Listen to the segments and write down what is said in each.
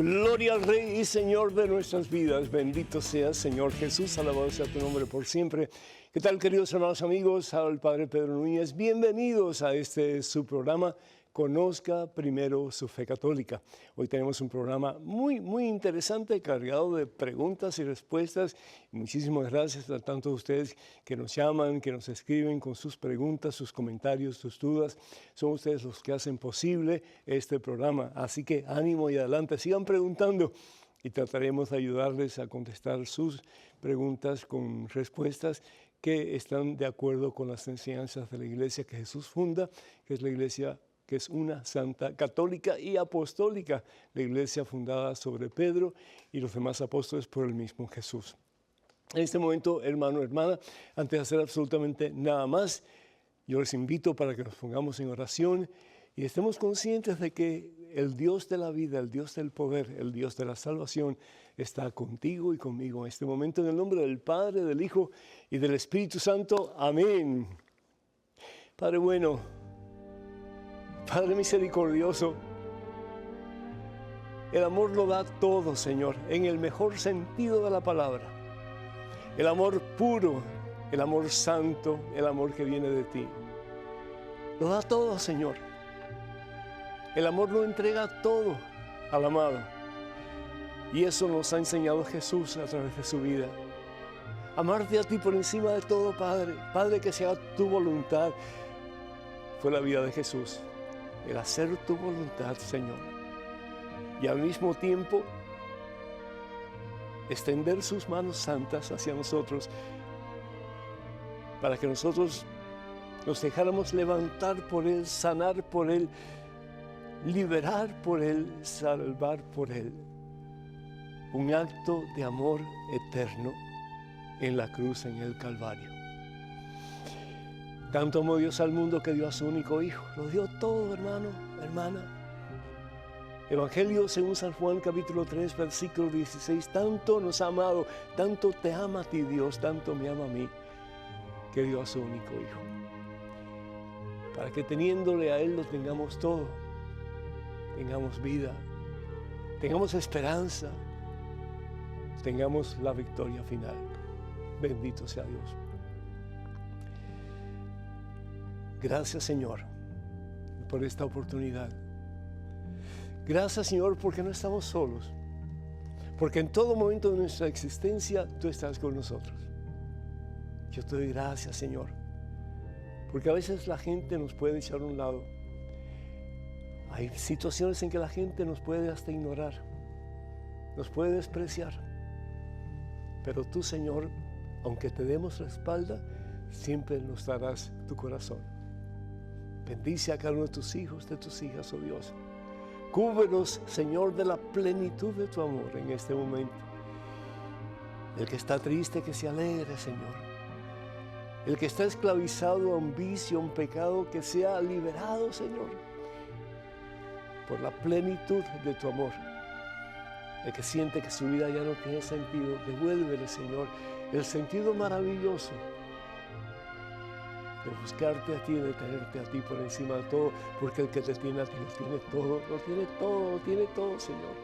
Gloria al Rey y Señor de nuestras vidas. Bendito seas, Señor Jesús. Alabado sea tu nombre por siempre. ¿Qué tal, queridos hermanos amigos? Al Padre Pedro Núñez. Bienvenidos a su programa Conozca Primero su Fe Católica. Hoy tenemos un programa muy interesante, cargado de preguntas y respuestas. Muchísimas gracias a tantos de ustedes que nos llaman, que nos escriben con sus preguntas, sus comentarios, sus dudas. Son ustedes los que hacen posible este programa. Así que ánimo y adelante, sigan preguntando y trataremos de ayudarles a contestar sus preguntas con respuestas que están de acuerdo con las enseñanzas de la iglesia que Jesús funda, que es la iglesia que es una santa, católica y apostólica, la iglesia fundada sobre Pedro y los demás apóstoles por el mismo Jesús. En este momento, hermano, hermana, antes de hacer absolutamente nada más, yo les invito para que nos pongamos en oración y estemos conscientes de que el Dios de la vida, el Dios del poder, el Dios de la salvación está contigo y conmigo en este momento, en el nombre del Padre, del Hijo y del Espíritu Santo. Amén. Padre bueno, Padre misericordioso, el amor lo da todo, Señor, en el mejor sentido de la palabra. El amor puro, el amor santo, el amor que viene de ti. Lo da todo, Señor. El amor lo entrega todo al amado. Y eso nos ha enseñado Jesús a través de su vida. Amarte a ti por encima de todo, Padre. Padre, que sea tu voluntad. Fue la vida de Jesús. El hacer tu voluntad, Señor, y al mismo tiempo extender sus manos santas hacia nosotros para que nosotros nos dejáramos levantar por Él, sanar por Él, liberar por Él, salvar por Él. Un acto de amor eterno en la cruz, en el Calvario. Tanto amó Dios al mundo que dio a su único Hijo. Lo dio todo, hermano, hermana. Evangelio según San Juan, capítulo 3, versículo 16. Tanto nos ha amado, tanto te ama a ti Dios, tanto me ama a mí, que dio a su único Hijo. Para que teniéndole a Él lo tengamos todo. Tengamos vida, tengamos esperanza, tengamos la victoria final. Bendito sea Dios. Gracias, Señor, por esta oportunidad. Gracias, Señor, porque no estamos solos. Porque en todo momento de nuestra existencia, tú estás con nosotros. Yo te doy gracias, Señor. Porque a veces la gente nos puede echar a un lado. Hay situaciones en que la gente nos puede hasta ignorar. Nos puede despreciar. Pero tú, Señor, aunque te demos la espalda, siempre nos darás tu corazón. Bendice a cada uno de tus hijos, de tus hijas, oh Dios. Cúbrenos, Señor, de la plenitud de tu amor en este momento. El que está triste, que se alegre, Señor. El que está esclavizado a un vicio, a un pecado, que sea liberado, Señor, por la plenitud de tu amor. El que siente que su vida ya no tiene sentido, devuélvele, Señor, el sentido maravilloso de buscarte a ti, de tenerte a ti por encima de todo, porque el que te tiene a ti lo tiene todo, lo tiene todo, lo tiene todo, Señor.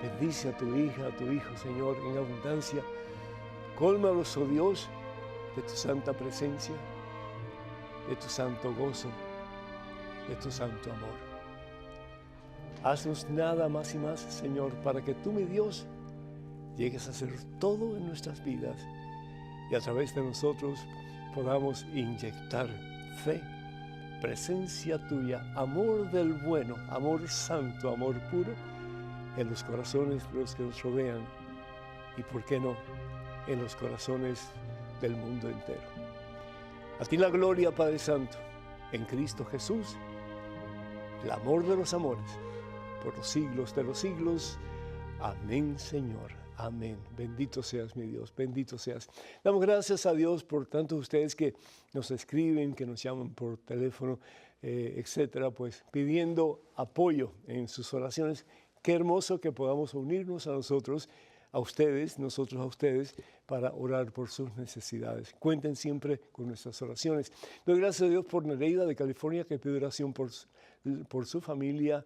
Bendice a tu hija, a tu hijo, Señor, en abundancia. Cólmalos, oh Dios, de tu santa presencia, de tu santo gozo, de tu santo amor. Haznos nada más y más, Señor, para que tú, mi Dios, llegues a hacer todo en nuestras vidas y a través de nosotros podamos inyectar fe, presencia tuya, amor del bueno, amor santo, amor puro en los corazones de los que nos rodean y, ¿por qué no?, en los corazones del mundo entero. A ti la gloria, Padre Santo, en Cristo Jesús, el amor de los amores, por los siglos de los siglos. Amén, Señor. Amén. Bendito seas, mi Dios. Bendito seas. Damos gracias a Dios por tantos de ustedes que nos escriben, que nos llaman por teléfono, etcétera, pues pidiendo apoyo en sus oraciones. Qué hermoso que podamos unirnos a nosotros, a ustedes, nosotros a ustedes, para orar por sus necesidades. Cuenten siempre con nuestras oraciones. Doy gracias a Dios por Nereida de California, que pide oración por su familia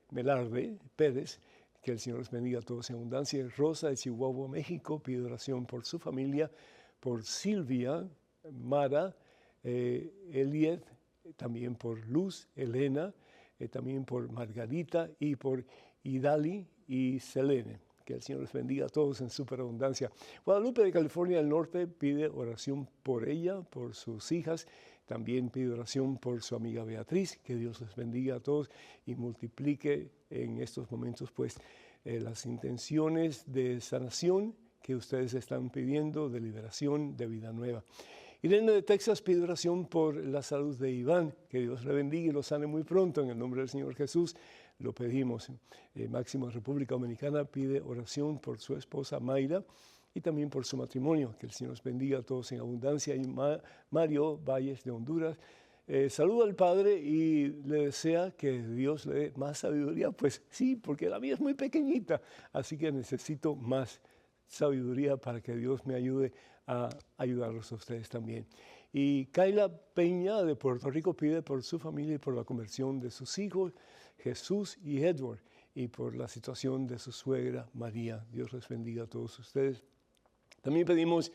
Melarde Pérez. Que el Señor les bendiga a todos en abundancia. Rosa de Chihuahua, México, pide oración por su familia, por Silvia, Mara, Eliet, también por Luz, Elena, también por Margarita y por Idali y Selene. Que el Señor les bendiga a todos en superabundancia. Guadalupe de California del Norte pide oración por ella, por sus hijas. También pide oración por su amiga Beatriz. Que Dios les bendiga a todos y multiplique en estos momentos pues las intenciones de sanación que ustedes están pidiendo, de liberación, de vida nueva. Irene de Texas pide oración por la salud de Iván. Que Dios le bendiga y lo sane muy pronto en el nombre del Señor Jesús. Lo pedimos. Máximo República Dominicana pide oración por su esposa Mayra y también por su matrimonio. Que el Señor los bendiga a todos en abundancia. Y Mario Valles de Honduras saluda al Padre y le desea que Dios le dé más sabiduría. Pues sí, porque la mía es muy pequeñita, así que necesito más sabiduría para que Dios me ayude a ayudarlos a ustedes también. Y Kayla Peña de Puerto Rico pide por su familia y por la conversión de sus hijos, Jesús y Edward, y por la situación de su suegra María. Dios les bendiga a todos ustedes. También pedimos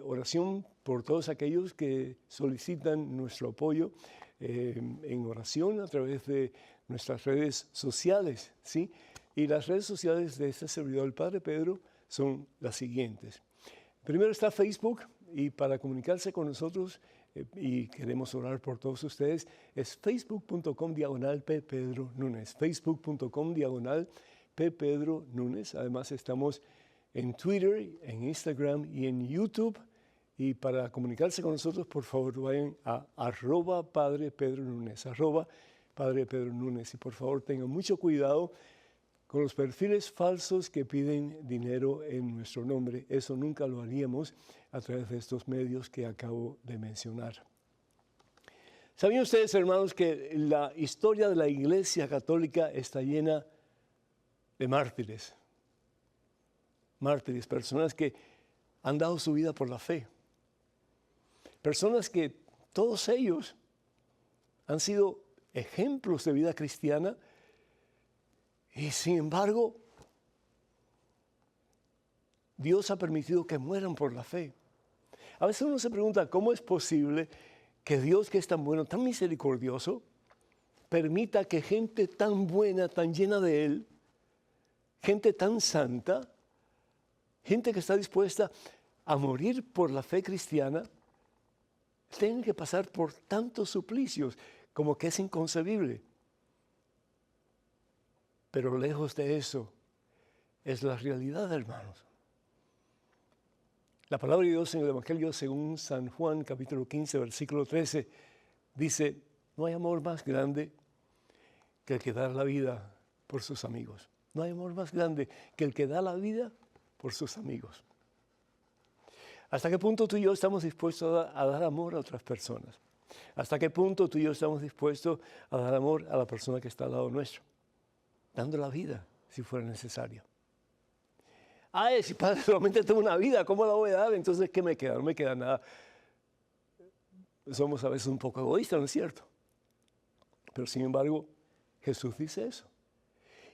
oración por todos aquellos que solicitan nuestro apoyo en oración a través de nuestras redes sociales, ¿sí? Y las redes sociales de este servidor, el Padre Pedro, son las siguientes. Primero está Facebook, y para comunicarse con nosotros, y queremos orar por todos ustedes, es facebook.com/ppedronunes, facebook.com/ppedronunes. Además estamos en Twitter, en Instagram y en YouTube. Y para comunicarse con nosotros, por favor, vayan a @Padre Pedro Nunes, @Padre Pedro Nunes. Y por favor, tengan mucho cuidado con los perfiles falsos que piden dinero en nuestro nombre. Eso nunca lo haríamos a través de estos medios que acabo de mencionar. ¿Sabían ustedes, hermanos, que la historia de la Iglesia Católica está llena de mártires? Mártires, personas que han dado su vida por la fe. Personas que todos ellos han sido ejemplos de vida cristiana y sin embargo Dios ha permitido que mueran por la fe. A veces uno se pregunta, ¿cómo es posible que Dios, que es tan bueno, tan misericordioso, permita que gente tan buena, tan llena de Él, gente tan santa, gente que está dispuesta a morir por la fe cristiana, tengan que pasar por tantos suplicios como que es inconcebible? Pero lejos de eso es la realidad, hermanos. La palabra de Dios en el Evangelio según San Juan, capítulo 15, versículo 13, dice, no hay amor más grande que el que da la vida por sus amigos. No hay amor más grande que el que da la vida por sus amigos. ¿Hasta qué punto tú y yo estamos dispuestos a dar amor a otras personas? ¿Hasta qué punto tú y yo estamos dispuestos a dar amor a la persona que está al lado nuestro? Dando la vida, si fuera necesario. Ay, si Padre, solamente tengo una vida, ¿cómo la voy a dar? Entonces, ¿qué me queda? No me queda nada. Somos a veces un poco egoístas, ¿no es cierto? Pero sin embargo, Jesús dice eso.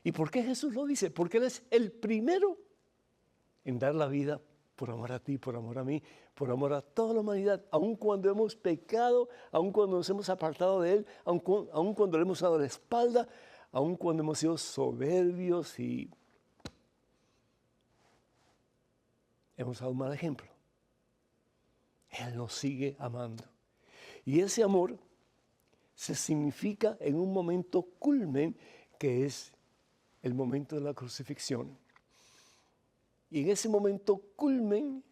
¿Y por qué Jesús lo dice? Porque Él es el primero en dar la vida por amor a ti, por amor a mí, por amor a toda la humanidad, aun cuando hemos pecado, aun cuando nos hemos apartado de Él, aun cuando le hemos dado la espalda, aun cuando hemos sido soberbios y hemos dado un mal ejemplo. Él nos sigue amando. Y ese amor se significa en un momento culmen, que es el momento de la crucifixión. Y en ese momento culmen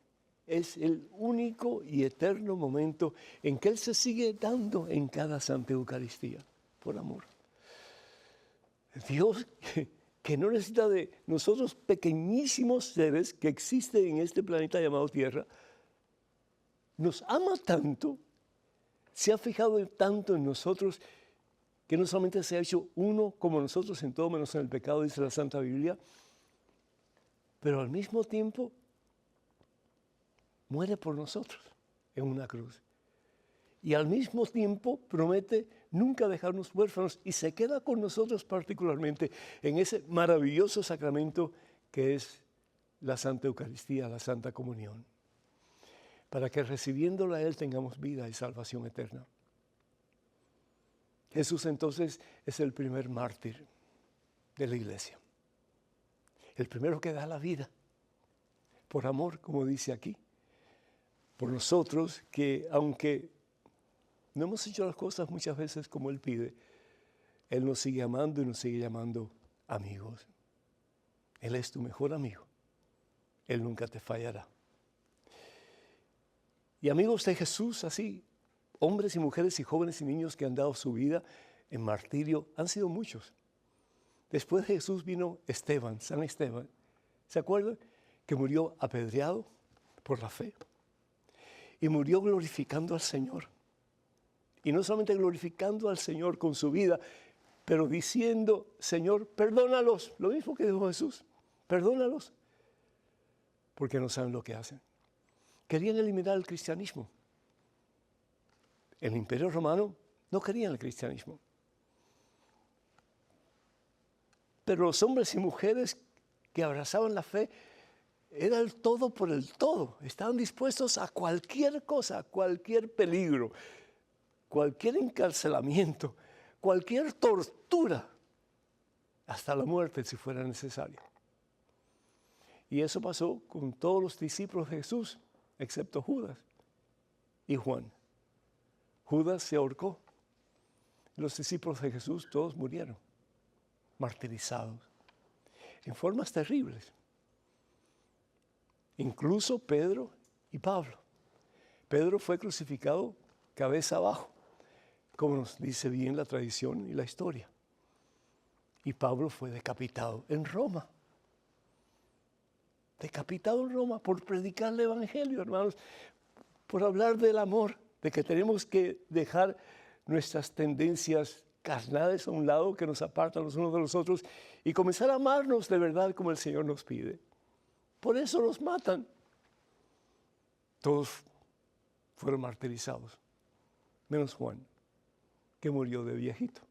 es el único y eterno momento en que Él se sigue dando en cada Santa Eucaristía, por amor. Dios que no necesita de nosotros pequeñísimos seres que existen en este planeta llamado Tierra, nos ama tanto, se ha fijado tanto en nosotros, que no solamente se ha hecho uno como nosotros en todo menos en el pecado, dice la Santa Biblia, pero al mismo tiempo muere por nosotros en una cruz. Y al mismo tiempo promete nunca dejarnos huérfanos y se queda con nosotros particularmente en ese maravilloso sacramento que es la Santa Eucaristía, la Santa Comunión, para que recibiéndola a Él tengamos vida y salvación eterna. Jesús entonces es el primer mártir de la iglesia, el primero que da la vida, por amor, como dice aquí, por nosotros que aunque no hemos hecho las cosas muchas veces como Él pide, Él nos sigue amando y nos sigue llamando amigos. Él es tu mejor amigo. Él nunca te fallará. Y amigos de Jesús, así, hombres y mujeres y jóvenes y niños que han dado su vida en martirio, han sido muchos. Después de Jesús vino Esteban, San Esteban. ¿Se acuerdan? Que murió apedreado por la fe. Y murió glorificando al Señor. Y no solamente glorificando al Señor con su vida, pero diciendo, Señor, perdónalos. Lo mismo que dijo Jesús, perdónalos, porque no saben lo que hacen. Querían eliminar el cristianismo. El Imperio Romano no quería el cristianismo. Pero los hombres y mujeres que abrazaban la fe, era el todo por el todo. Estaban dispuestos a cualquier cosa, a cualquier peligro, cualquier encarcelamiento, cualquier tortura, hasta la muerte si fuera necesario. Y eso pasó con todos los discípulos de Jesús, excepto Judas y Juan. Judas se ahorcó. Los discípulos de Jesús todos murieron, martirizados, en formas terribles. Incluso Pedro y Pablo. Pedro fue crucificado cabeza abajo, como nos dice bien la tradición y la historia. Y Pablo fue decapitado en Roma. Decapitado en Roma por predicar el Evangelio, hermanos, por hablar del amor, de que tenemos que dejar nuestras tendencias carnales a un lado que nos apartan los unos de los otros y comenzar a amarnos de verdad como el Señor nos pide. Por eso los matan. Todos fueron martirizados, menos Juan, que murió de viejito.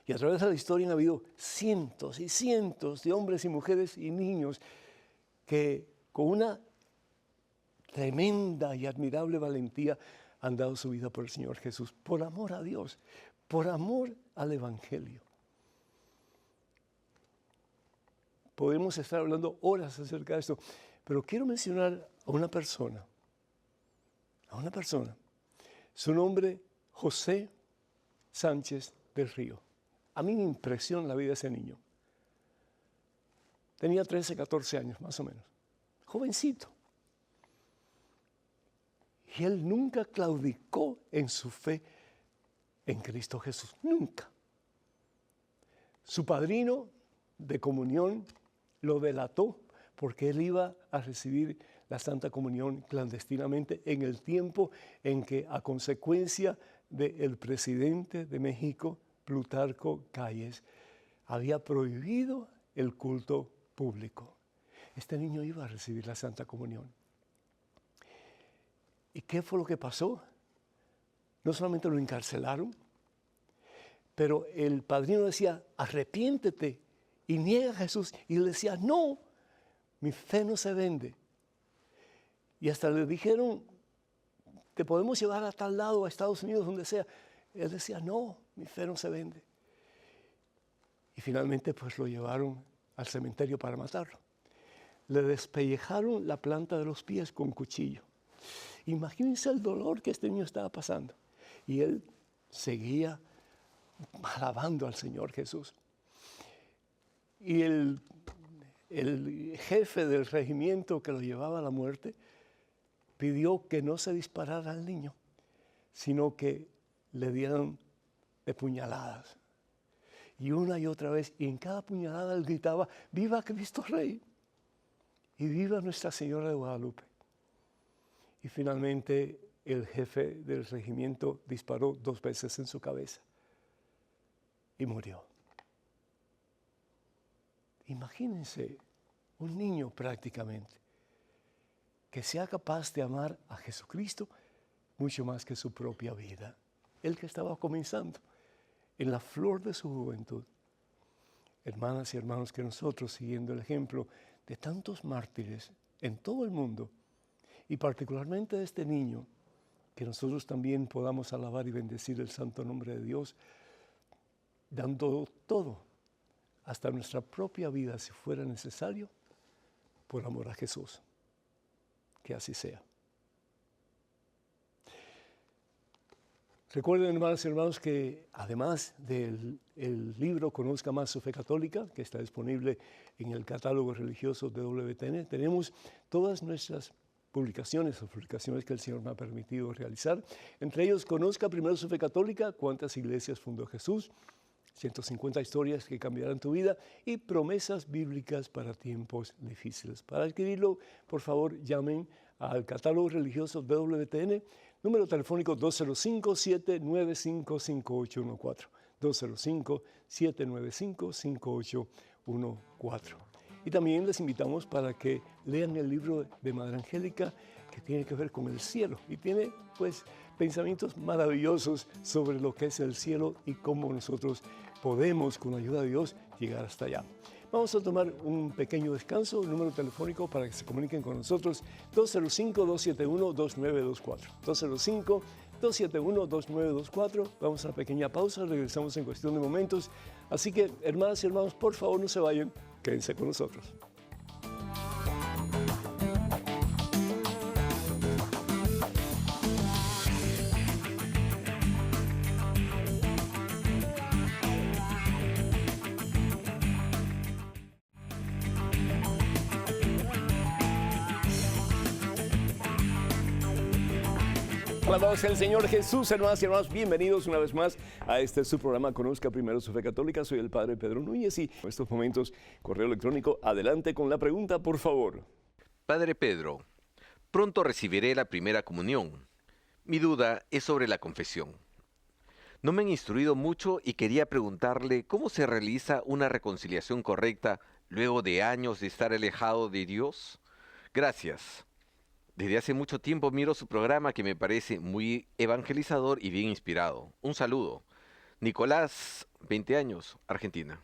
Y a través de la historia han habido cientos y cientos de hombres y mujeres y niños que con una tremenda y admirable valentía han dado su vida por el Señor Jesús, por amor a Dios, por amor al Evangelio. Podemos estar hablando horas acerca de esto, pero quiero mencionar a una persona. Su nombre, José Sánchez del Río. A mí me impresiona la vida de ese niño. Tenía 13, 14 años, más o menos. Jovencito. Y él nunca claudicó en su fe en Cristo Jesús. Nunca. Su padrino de comunión lo delató porque él iba a recibir la Santa Comunión clandestinamente en el tiempo en que, a consecuencia del presidente de México, Plutarco Calles, había prohibido el culto público. Este niño iba a recibir la Santa Comunión. ¿Y qué fue lo que pasó? No solamente lo encarcelaron, pero el padrino decía, arrepiéntete y niega a Jesús. Y él decía, no, mi fe no se vende. Y hasta le dijeron, te podemos llevar a tal lado, a Estados Unidos, donde sea. Él decía, no, mi fe no se vende. Y finalmente pues lo llevaron al cementerio para matarlo. Le despellejaron la planta de los pies con cuchillo. Imagínense el dolor que este niño estaba pasando. Y él seguía alabando al Señor Jesús. Y el jefe del regimiento que lo llevaba a la muerte pidió que no se disparara al niño, sino que le dieran de puñaladas. Y una y otra vez, y en cada puñalada él gritaba, ¡viva Cristo Rey! Y viva Nuestra Señora de Guadalupe. Y finalmente el jefe del regimiento disparó 2 veces en su cabeza y murió. Imagínense un niño prácticamente que sea capaz de amar a Jesucristo mucho más que su propia vida. Él que estaba comenzando en la flor de su juventud. Hermanas y hermanos, que nosotros, siguiendo el ejemplo de tantos mártires en todo el mundo, y particularmente de este niño, que nosotros también podamos alabar y bendecir el santo nombre de Dios, dando todo, hasta nuestra propia vida, si fuera necesario, por amor a Jesús. Que así sea. Recuerden, hermanas y hermanos, que además del libro Conozca Más Su Fe Católica, que está disponible en el catálogo religioso de WTN, tenemos todas nuestras publicaciones o publicaciones que el Señor me ha permitido realizar. Entre ellos, Conozca Primero Su Fe Católica, Cuántas Iglesias Fundó Jesús, 150 historias que cambiarán tu vida y promesas bíblicas para tiempos difíciles. Para adquirirlo, por favor, llamen al catálogo religioso de WTN, número telefónico 205-795-5814, 205-795-5814. Y también les invitamos para que lean el libro de Madre Angélica, que tiene que ver con el cielo y tiene, pues, pensamientos maravillosos sobre lo que es el cielo y cómo nosotros podemos, con la ayuda de Dios, llegar hasta allá. Vamos a tomar un pequeño descanso, el número telefónico para que se comuniquen con nosotros, 205-271-2924, 205-271-2924. Vamos a una pequeña pausa, regresamos en cuestión de momentos. Así que, hermanas y hermanos, por favor no se vayan, quédense con nosotros. Alabado sea el Señor Jesús, hermanas y hermanos, bienvenidos una vez más a este su programa Conozca Primero Su Fe Católica. Soy el Padre Pedro Núñez y en estos momentos, correo electrónico, adelante con la pregunta, por favor. Padre Pedro, pronto recibiré la primera comunión. Mi duda es sobre la confesión. No me han instruido mucho y quería preguntarle cómo se realiza una reconciliación correcta luego de años de estar alejado de Dios. Gracias. Desde hace mucho tiempo miro su programa que me parece muy evangelizador y bien inspirado. Un saludo. Nicolás, 20 años, Argentina.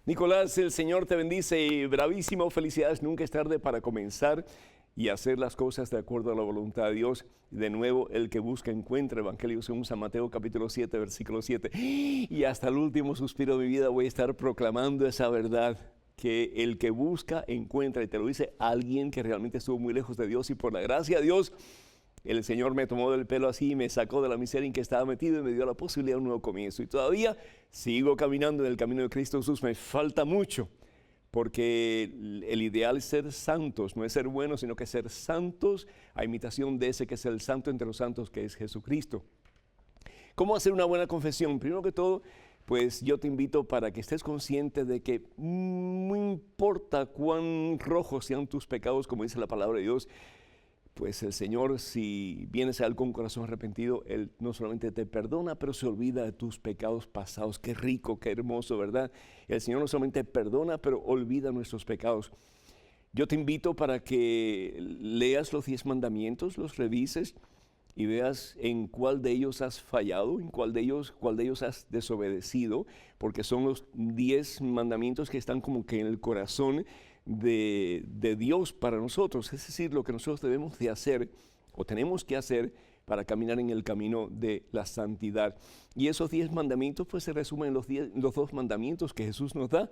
Nicolás, el Señor te bendice y bravísimo, felicidades, nunca es tarde para comenzar y hacer las cosas de acuerdo a la voluntad de Dios. De nuevo, el que busca encuentra, Evangelio según San Mateo capítulo 7, versículo 7. Y hasta el último suspiro de mi vida voy a estar proclamando esa verdad, que el que busca encuentra, y te lo dice alguien que realmente estuvo muy lejos de Dios y por la gracia de Dios, el Señor me tomó del pelo así y me sacó de la miseria en que estaba metido y me dio la posibilidad de un nuevo comienzo. Y todavía sigo caminando en el camino de Cristo Jesús, me falta mucho, porque el ideal es ser santos, no es ser buenos, sino que ser santos a imitación de ese que es el santo entre los santos, que es Jesucristo. ¿Cómo hacer una buena confesión? Primero que todo, pues yo te invito para que estés consciente de que no importa cuán rojos sean tus pecados, como dice la palabra de Dios, pues el Señor, si vienes a Él con un corazón arrepentido, Él no solamente te perdona, pero se olvida de tus pecados pasados. Qué rico, qué hermoso, ¿verdad? El Señor no solamente perdona, pero olvida nuestros pecados. Yo te invito para que leas los 10 mandamientos, los revises, y veas en cuál de ellos has fallado, en cuál de ellos has desobedecido, porque son los 10 mandamientos que están como que en el corazón de Dios para nosotros, es decir, lo que nosotros debemos de hacer o tenemos que hacer para caminar en el camino de la santidad. Y esos 10 mandamientos pues se resumen en los 2 mandamientos que Jesús nos da,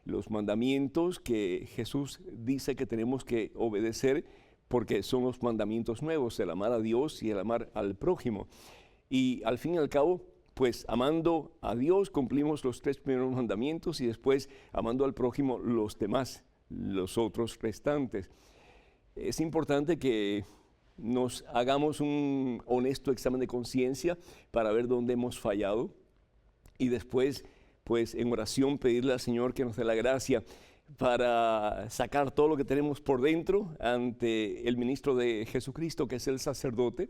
los mandamientos que Jesús dice que tenemos que obedecer, porque son los mandamientos nuevos, el amar a Dios y el amar al prójimo. Y al fin y al cabo, pues amando a Dios cumplimos los 3 primeros mandamientos y después amando al prójimo los demás, los otros restantes. Es importante que nos hagamos un honesto examen de conciencia para ver dónde hemos fallado y después pues en oración pedirle al Señor que nos dé la gracia para sacar todo lo que tenemos por dentro ante el ministro de Jesucristo, que es el sacerdote.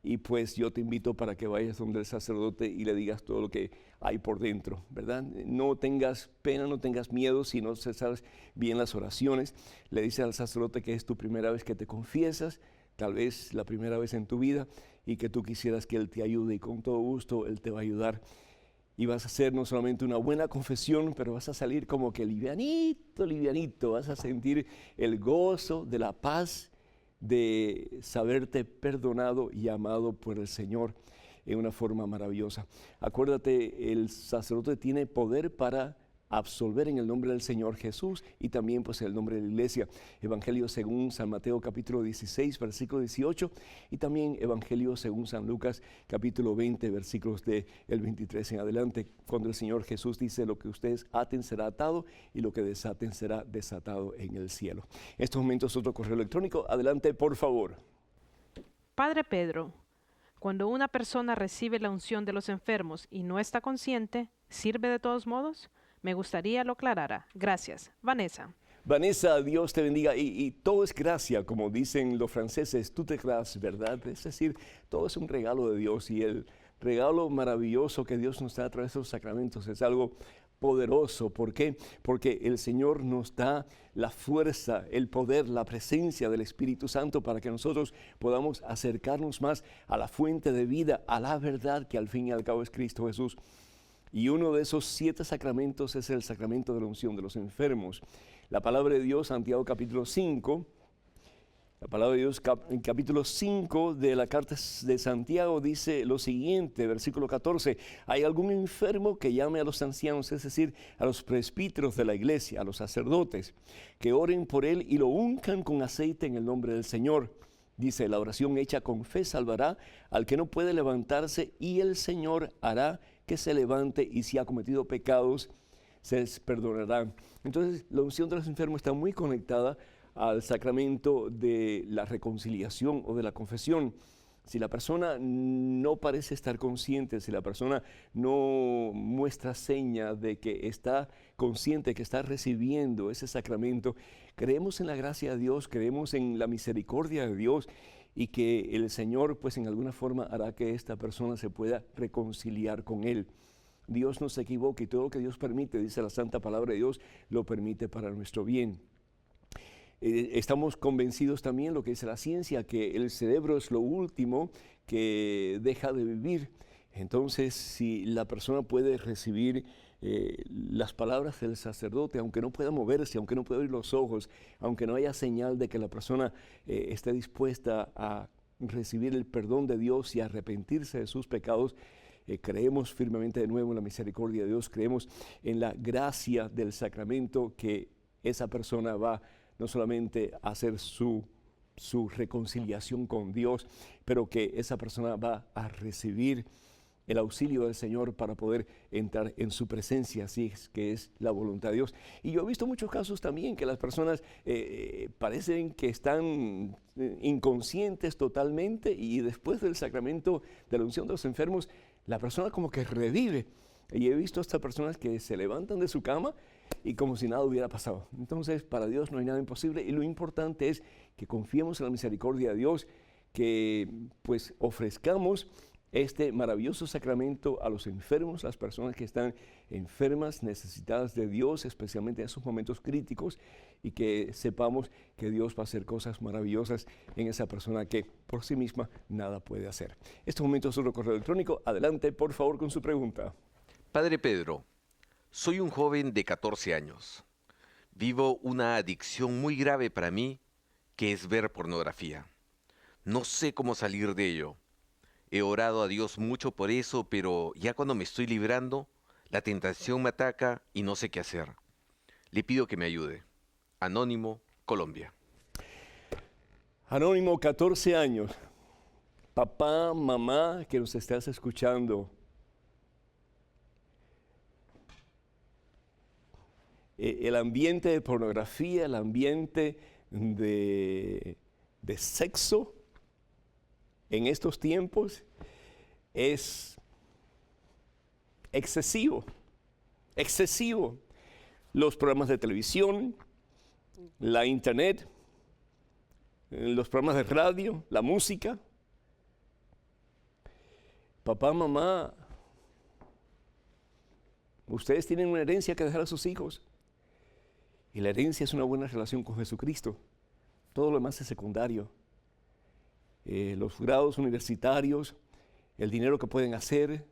Y pues yo te invito para que vayas donde el sacerdote y le digas todo lo que hay por dentro, ¿verdad? No tengas pena, no tengas miedo si no sabes bien las oraciones. Le dices al sacerdote que es tu primera vez que te confiesas, tal vez la primera vez en tu vida, y que tú quisieras que Él te ayude, y con todo gusto Él te va a ayudar. Y vas a hacer no solamente una buena confesión, pero vas a salir como que livianito, livianito, vas a sentir el gozo de la paz de saberte perdonado y amado por el Señor en una forma maravillosa. Acuérdate, el sacerdote tiene poder para absolver en el nombre del Señor Jesús y también pues en el nombre de la iglesia. Evangelio según San Mateo capítulo 16 versículo 18 y también Evangelio según San Lucas capítulo 20 versículos del 23 en adelante, cuando el Señor Jesús dice: lo que ustedes aten será atado y lo que desaten será desatado en el cielo. En estos momentos otro correo electrónico, adelante por favor. Padre Pedro, cuando una persona recibe la unción de los enfermos y no está consciente, ¿sirve de todos modos? Me gustaría lo aclarara. Gracias. Vanessa. Vanessa, Dios te bendiga. Y todo es gracia, como dicen los franceses, tout est grâce, ¿verdad? Es decir, todo es un regalo de Dios, y el regalo maravilloso que Dios nos da a través de los sacramentos es algo poderoso. ¿Por qué? Porque el Señor nos da la fuerza, el poder, la presencia del Espíritu Santo para que nosotros podamos acercarnos más a la fuente de vida, a la verdad que al fin y al cabo es Cristo Jesús. Y uno de esos 7 sacramentos es el sacramento de la unción de los enfermos. La palabra de Dios, Santiago capítulo 5, la palabra de Dios en capítulo 5 de la carta de Santiago dice lo siguiente, versículo 14: ¿hay algún enfermo que llame a los ancianos, es decir, a los presbíteros de la iglesia, a los sacerdotes, que oren por él y lo unjan con aceite en el nombre del Señor? Dice, la oración hecha con fe salvará al que no puede levantarse, y el Señor hará que se levante, y si ha cometido pecados, se les perdonarán. Entonces, la unción de los enfermos está muy conectada al sacramento de la reconciliación o de la confesión. Si la persona no parece estar consciente, si la persona no muestra seña de que está consciente, que está recibiendo ese sacramento, creemos en la gracia de Dios, creemos en la misericordia de Dios, y que el Señor pues en alguna forma hará que esta persona se pueda reconciliar con Él. Dios no se equivoca, y todo lo que Dios permite, dice la santa palabra de Dios, lo permite para nuestro bien. Estamos convencidos también, lo que dice la ciencia, que el cerebro es lo último que deja de vivir. Entonces, si la persona puede recibir las palabras del sacerdote, aunque no pueda moverse, aunque no pueda abrir los ojos, aunque no haya señal de que la persona esté dispuesta a recibir el perdón de Dios y arrepentirse de sus pecados, creemos firmemente de nuevo en la misericordia de Dios, creemos en la gracia del sacramento, que esa persona va no solamente a hacer su reconciliación con Dios, pero que esa persona va a recibir el auxilio del Señor para poder entrar en su presencia, así es que es la voluntad de Dios. Y yo he visto muchos casos también que las personas parecen que están inconscientes totalmente, y después del sacramento de la unción de los enfermos, la persona como que revive. Y he visto a estas personas que se levantan de su cama y como si nada hubiera pasado. Entonces, para Dios no hay nada imposible, y lo importante es que confiemos en la misericordia de Dios, que pues ofrezcamos este maravilloso sacramento a los enfermos, las personas que están enfermas, necesitadas de Dios, especialmente en esos momentos críticos, y que sepamos que Dios va a hacer cosas maravillosas en esa persona que por sí misma nada puede hacer. Estos momentos otro correo electrónico. Adelante, por favor, con su pregunta. Padre Pedro, soy un joven de 14 años. Vivo una adicción muy grave para mí, que es ver pornografía. No sé cómo salir de ello. He orado a Dios mucho por eso, pero ya cuando me estoy librando, la tentación me ataca y no sé qué hacer. Le pido que me ayude. Anónimo, Colombia. Anónimo, 14 años. Papá, mamá, que nos estás escuchando, el ambiente de pornografía, el ambiente de sexo en estos tiempos es excesivo. excesivo. Los programas de televisión, la internet, los programas de radio, la música. Papá, mamá, ustedes tienen una herencia que dejar a sus hijos. Y la herencia es una buena relación con Jesucristo. Todo lo demás es secundario. Los grados universitarios, el dinero que pueden hacer,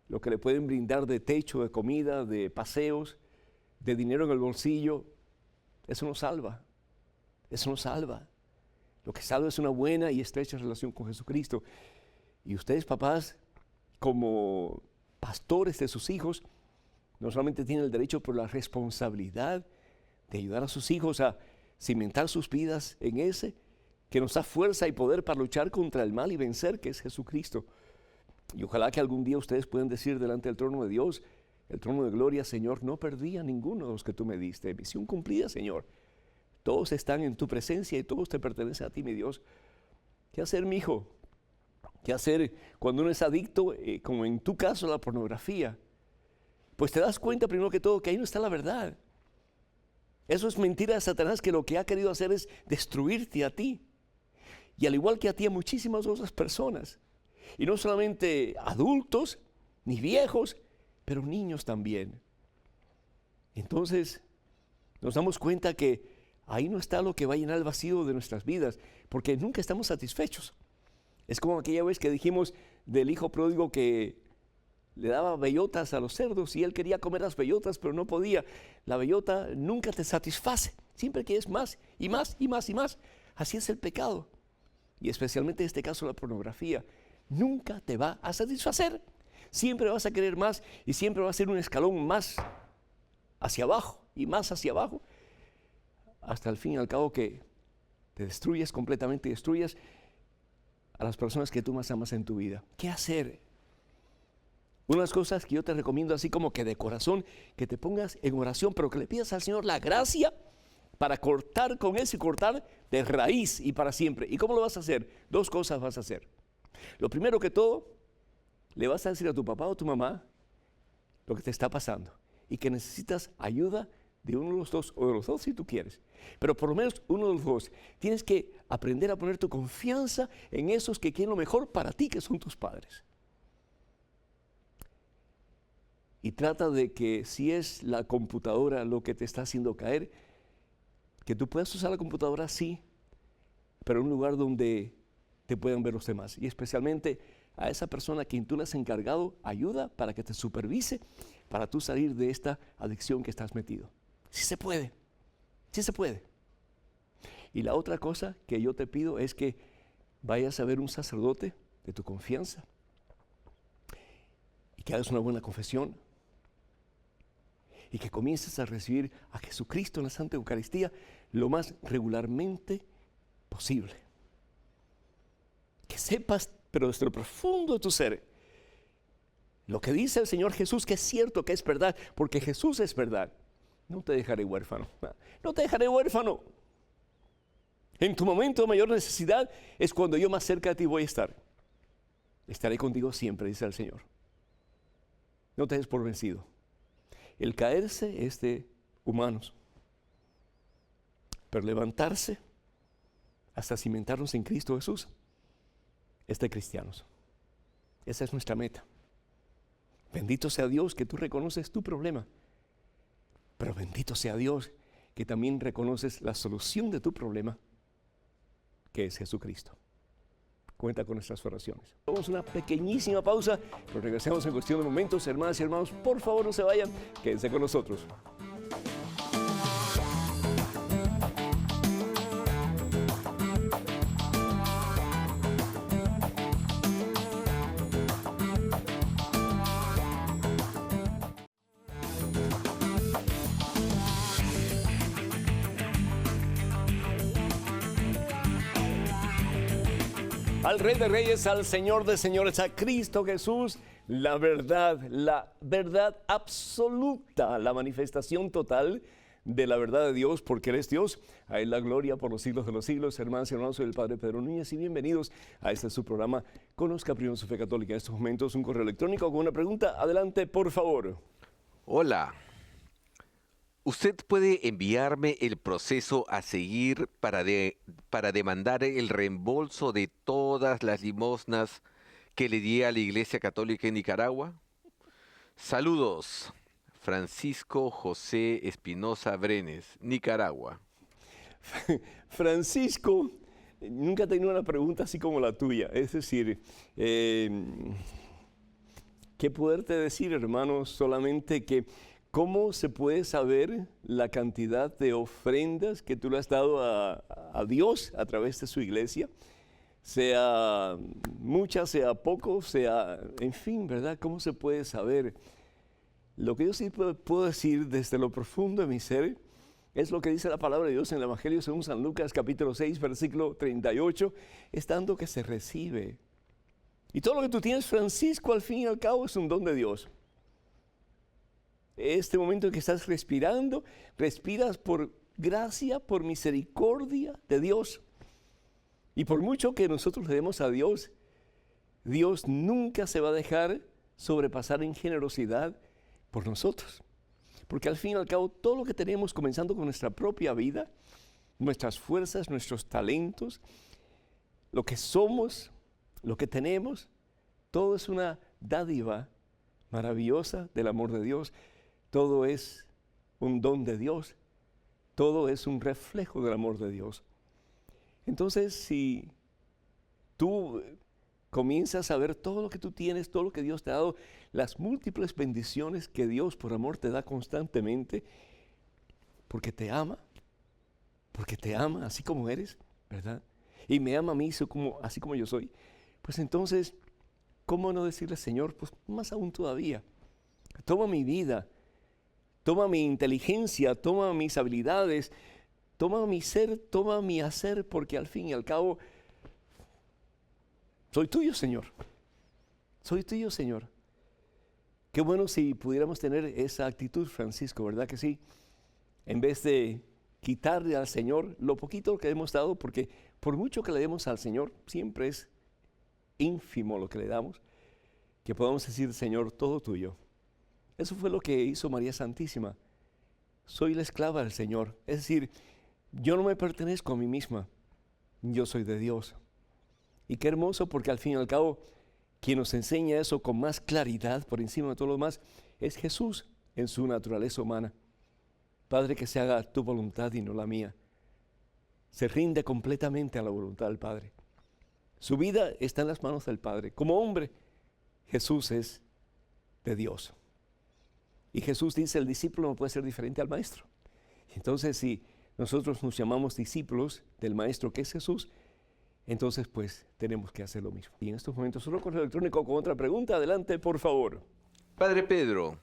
lo que le pueden brindar de techo, de comida, de paseos, de dinero en el bolsillo, eso no salva. Eso no salva. Lo que salva es una buena y estrecha relación con Jesucristo. Y ustedes, papás, como pastores de sus hijos, no solamente tienen el derecho, pero la responsabilidad de ayudar a sus hijos a cimentar sus vidas en ese que nos da fuerza y poder para luchar contra el mal y vencer, que es Jesucristo. Y ojalá que algún día ustedes puedan decir delante del trono de Dios, el trono de gloria: Señor, no perdí a ninguno de los que tú me diste. Misión cumplida, Señor. Todos están en tu presencia y todos te pertenecen a ti, mi Dios. ¿Qué hacer, mi hijo? ¿Qué hacer cuando uno es adicto, como en tu caso, a la pornografía? Pues te das cuenta, primero que todo, que ahí no está la verdad. Eso es mentira de Satanás, que lo que ha querido hacer es destruirte a ti. Y al igual que a ti, a muchísimas otras personas. Y no solamente adultos, ni viejos, pero niños también. Entonces, nos damos cuenta que ahí no está lo que va a llenar el vacío de nuestras vidas, porque nunca estamos satisfechos. Es como aquella vez que dijimos del hijo pródigo que le daba bellotas a los cerdos y él quería comer las bellotas, pero no podía. La bellota nunca te satisface, siempre quieres más y más y más y más. Así es el pecado. Y especialmente en este caso la pornografía. Nunca te va a satisfacer. Siempre vas a querer más y siempre va a ser un escalón más hacia abajo y más hacia abajo, hasta el fin y al cabo que te destruyes completamente y destruyes a las personas que tú más amas en tu vida. ¿Qué hacer? Una de las cosas que yo te recomiendo, así como que de corazón, que te pongas en oración, pero que le pidas al Señor la gracia para cortar con eso y cortar de raíz y para siempre. ¿Y cómo lo vas a hacer? Dos cosas vas a hacer. Lo primero que todo, le vas a decir a tu papá o tu mamá lo que te está pasando y que necesitas ayuda de uno de los dos, o de los dos si tú quieres, pero por lo menos uno de los dos. Tienes que aprender a poner tu confianza en esos que quieren lo mejor para ti, que son tus padres. Y trata de que si es la computadora lo que te está haciendo caer, que tú puedas usar la computadora, sí, pero en un lugar donde te puedan ver los demás. Y especialmente a esa persona a quien tú le has encargado ayuda para que te supervise, para tú salir de esta adicción que estás metido. Sí se puede, sí se puede. Y la otra cosa que yo te pido es que vayas a ver un sacerdote de tu confianza y que hagas una buena confesión y que comiences a recibir a Jesucristo en la Santa Eucaristía lo más regularmente posible. Que sepas, pero desde lo profundo de tu ser, lo que dice el Señor Jesús, que es cierto, que es verdad, porque Jesús es verdad. No te dejaré huérfano, no te dejaré huérfano. En tu momento de mayor necesidad es cuando yo más cerca de ti voy a estar. Estaré contigo siempre, dice el Señor. No te des por vencido. El caerse es de humanos, pero levantarse hasta cimentarnos en Cristo Jesús es de cristianos. Esa es nuestra meta. Bendito sea Dios que tú reconoces tu problema, pero bendito sea Dios que también reconoces la solución de tu problema, que es Jesucristo. Cuenta con nuestras oraciones. Vamos a una pequeñísima pausa, pero regresamos en cuestión de momentos. Hermanas y hermanos, por favor no se vayan, quédense con nosotros. Al Rey de Reyes, al Señor de Señores, a Cristo Jesús, la verdad absoluta, la manifestación total de la verdad de Dios, porque Él es Dios. A Él la gloria por los siglos de los siglos. Hermanas y hermanos, soy el Padre Pedro Núñez y bienvenidos a este su programa Conozca Primero su Fe Católica. En estos momentos un correo electrónico con una pregunta. Adelante, por favor. Hola. ¿Usted puede enviarme el proceso a seguir para demandar el reembolso de todas las limosnas que le di a la Iglesia Católica en Nicaragua? Saludos. Francisco José Espinosa Brenes, Nicaragua. Francisco, nunca he tenido una pregunta así como la tuya. Es decir, ¿qué poderte decir, hermano? Solamente que, ¿cómo se puede saber la cantidad de ofrendas que tú le has dado a Dios a través de su iglesia? Sea mucha, sea poco, sea, en fin, ¿verdad? ¿Cómo se puede saber? Lo que yo sí puedo decir desde lo profundo de mi ser es lo que dice la palabra de Dios en el Evangelio según San Lucas, capítulo 6, versículo 38, es dando que se recibe. Y todo lo que tú tienes, Francisco, al fin y al cabo es un don de Dios. Este momento en que estás respirando, respiras por gracia, por misericordia de Dios. Y por mucho que nosotros le demos a Dios, Dios nunca se va a dejar sobrepasar en generosidad por nosotros. Porque al fin y al cabo, todo lo que tenemos, comenzando con nuestra propia vida, nuestras fuerzas, nuestros talentos, lo que somos, lo que tenemos, todo es una dádiva maravillosa del amor de Dios. Todo es un don de Dios. Todo es un reflejo del amor de Dios. Entonces, si tú comienzas a ver todo lo que tú tienes, todo lo que Dios te ha dado, las múltiples bendiciones que Dios por amor te da constantemente, porque te ama así como eres, ¿verdad? Y me ama a mí así como yo soy. Pues entonces, ¿cómo no decirle, Señor, pues más aún todavía? Toma mi vida, toma mi inteligencia, toma mis habilidades, toma mi ser, toma mi hacer, porque al fin y al cabo, soy tuyo, Señor. Soy tuyo, Señor. Qué bueno si pudiéramos tener esa actitud, Francisco, ¿verdad que sí? En vez de quitarle al Señor lo poquito que hemos dado, porque por mucho que le demos al Señor, siempre es ínfimo lo que le damos, que podamos decir, Señor, todo tuyo. Eso fue lo que hizo María Santísima. Soy la esclava del Señor. Es decir, yo no me pertenezco a mí misma, yo soy de Dios. Y qué hermoso, porque al fin y al cabo, quien nos enseña eso con más claridad por encima de todo lo demás es Jesús en su naturaleza humana. Padre, que se haga tu voluntad y no la mía. Se rinde completamente a la voluntad del Padre. Su vida está en las manos del Padre. Como hombre, Jesús es de Dios. Y Jesús dice, el discípulo no puede ser diferente al maestro. Entonces, si nosotros nos llamamos discípulos del maestro que es Jesús, entonces pues tenemos que hacer lo mismo. Y en estos momentos, otro correo electrónico con otra pregunta. Adelante, por favor. Padre Pedro,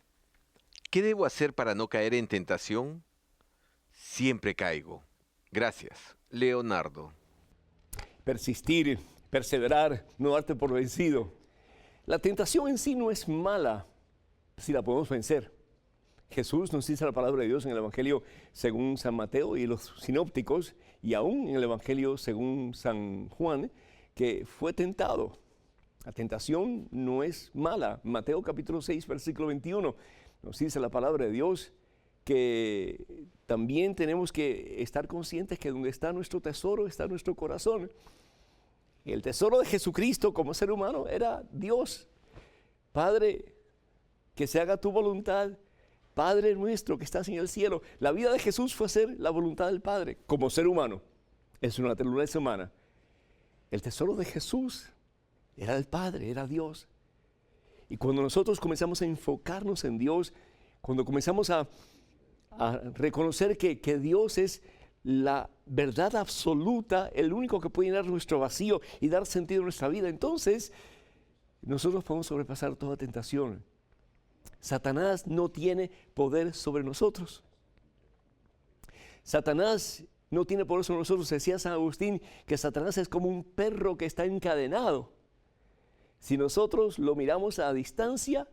¿qué debo hacer para no caer en tentación? Siempre caigo. Gracias. Leonardo. Persistir, perseverar, no darte por vencido. La tentación en sí no es mala si la podemos vencer. Jesús nos dice la palabra de Dios en el Evangelio según San Mateo y los sinópticos, y aún en el Evangelio según San Juan, que fue tentado. La tentación no es mala. Mateo capítulo 6, versículo 21, nos dice la palabra de Dios que también tenemos que estar conscientes que donde está nuestro tesoro está nuestro corazón. Y el tesoro de Jesucristo como ser humano era Dios. Padre, que se haga tu voluntad. Padre nuestro que estás en el cielo. La vida de Jesús fue hacer la voluntad del Padre como ser humano, en su naturaleza humana. El tesoro de Jesús era el Padre, era Dios. Y cuando nosotros comenzamos a enfocarnos en Dios, cuando comenzamos a reconocer que Dios es la verdad absoluta, el único que puede llenar nuestro vacío y dar sentido a nuestra vida, entonces nosotros podemos sobrepasar toda tentación. Satanás no tiene poder sobre nosotros. Satanás no tiene poder sobre nosotros. Decía San Agustín que Satanás es como un perro que está encadenado. Si nosotros lo miramos a distancia,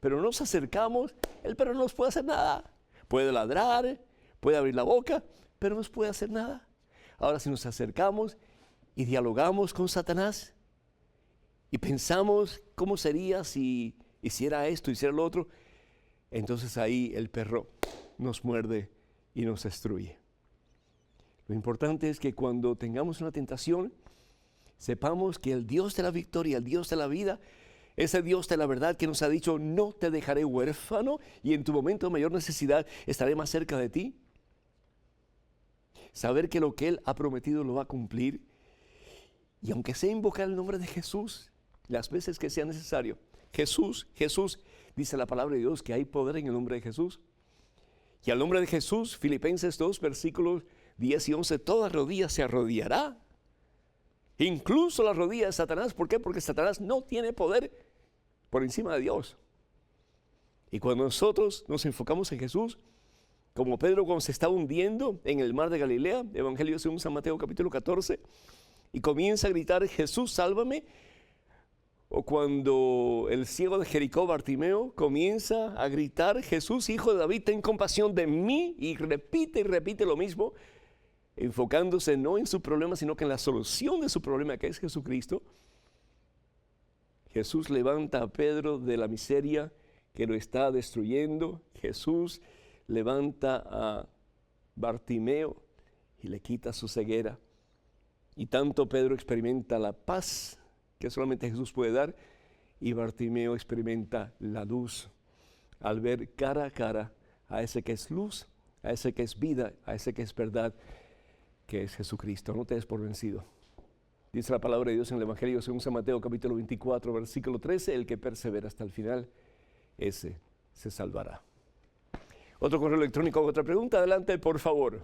pero nos acercamos, el perro no nos puede hacer nada. Puede ladrar, puede abrir la boca, pero no nos puede hacer nada. Ahora, si nos acercamos y dialogamos con Satanás y pensamos cómo sería si hiciera esto, hiciera lo otro, entonces ahí el perro nos muerde y nos destruye. Lo importante es que cuando tengamos una tentación, sepamos que el Dios de la victoria, el Dios de la vida, es el Dios de la verdad que nos ha dicho, no te dejaré huérfano y en tu momento de mayor necesidad estaré más cerca de ti. Saber que lo que Él ha prometido lo va a cumplir. Y aunque sea invocar el nombre de Jesús, las veces que sea necesario. Jesús, Jesús, dice la palabra de Dios que hay poder en el nombre de Jesús. Y al nombre de Jesús, Filipenses 2, versículos 10 y 11, toda rodilla se arrodillará. Incluso la rodilla de Satanás. ¿Por qué? Porque Satanás no tiene poder por encima de Dios. Y cuando nosotros nos enfocamos en Jesús, como Pedro cuando se está hundiendo en el mar de Galilea, Evangelio según San Mateo capítulo 14, y comienza a gritar, Jesús, sálvame. O cuando el ciego de Jericó, Bartimeo, comienza a gritar, Jesús, hijo de David, ten compasión de mí, y repite lo mismo, enfocándose no en su problema, sino que en la solución de su problema, que es Jesucristo. Jesús levanta a Pedro de la miseria que lo está destruyendo. Jesús levanta a Bartimeo y le quita su ceguera. Y tanto Pedro experimenta la paz que solamente Jesús puede dar, y Bartimeo experimenta la luz al ver cara a cara a ese que es luz, a ese que es vida, a ese que es verdad, que es Jesucristo. No te des por vencido. Dice la palabra de Dios en el Evangelio según San Mateo capítulo 24, versículo 13, el que persevera hasta el final, ese se salvará. Otro correo electrónico, otra pregunta, adelante por favor.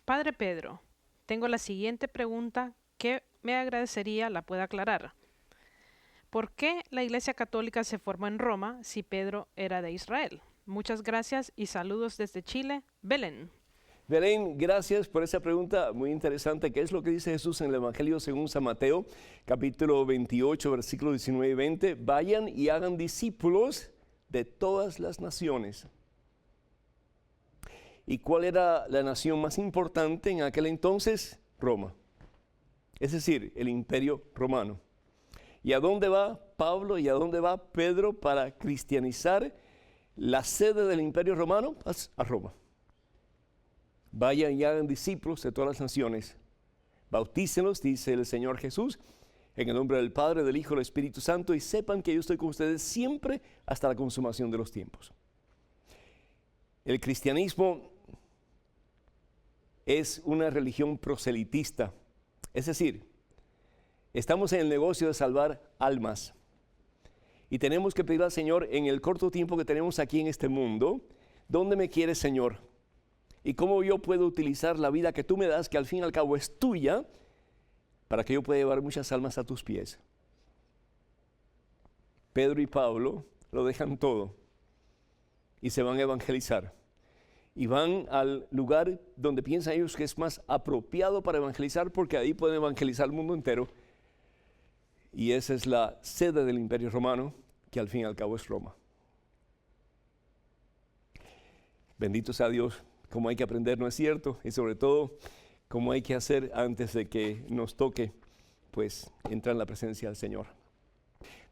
Padre Pedro, tengo la siguiente pregunta que me agradecería la pueda aclarar. ¿Por qué la Iglesia Católica se formó en Roma si Pedro era de Israel? Muchas gracias y saludos desde Chile, Belén. Belén, gracias por esa pregunta muy interesante. ¿Qué es lo que dice Jesús en el Evangelio según San Mateo, capítulo 28, versículos 19 y 20? Vayan y hagan discípulos de todas las naciones. ¿Y cuál era la nación más importante en aquel entonces? Roma. Es decir, el Imperio Romano. ¿Y a dónde va Pablo y a dónde va Pedro para cristianizar la sede del Imperio Romano? A Roma. Vayan y hagan discípulos de todas las naciones. Bautícenlos, dice el Señor Jesús, en el nombre del Padre, del Hijo y del Espíritu Santo, y sepan que yo estoy con ustedes siempre hasta la consumación de los tiempos. El cristianismo es una religión proselitista. Es decir, estamos en el negocio de salvar almas y tenemos que pedir al Señor en el corto tiempo que tenemos aquí en este mundo, ¿dónde me quieres, Señor? ¿Y cómo yo puedo utilizar la vida que tú me das, que al fin y al cabo es tuya, para que yo pueda llevar muchas almas a tus pies? Pedro y Pablo lo dejan todo y se van a evangelizar. Y van al lugar donde piensan ellos que es más apropiado para evangelizar, porque ahí pueden evangelizar el mundo entero. Y esa es la sede del Imperio Romano, que al fin y al cabo es Roma. Bendito sea Dios, cómo hay que aprender, ¿no es cierto? Y sobre todo, cómo hay que hacer antes de que nos toque, pues, entrar en la presencia del Señor.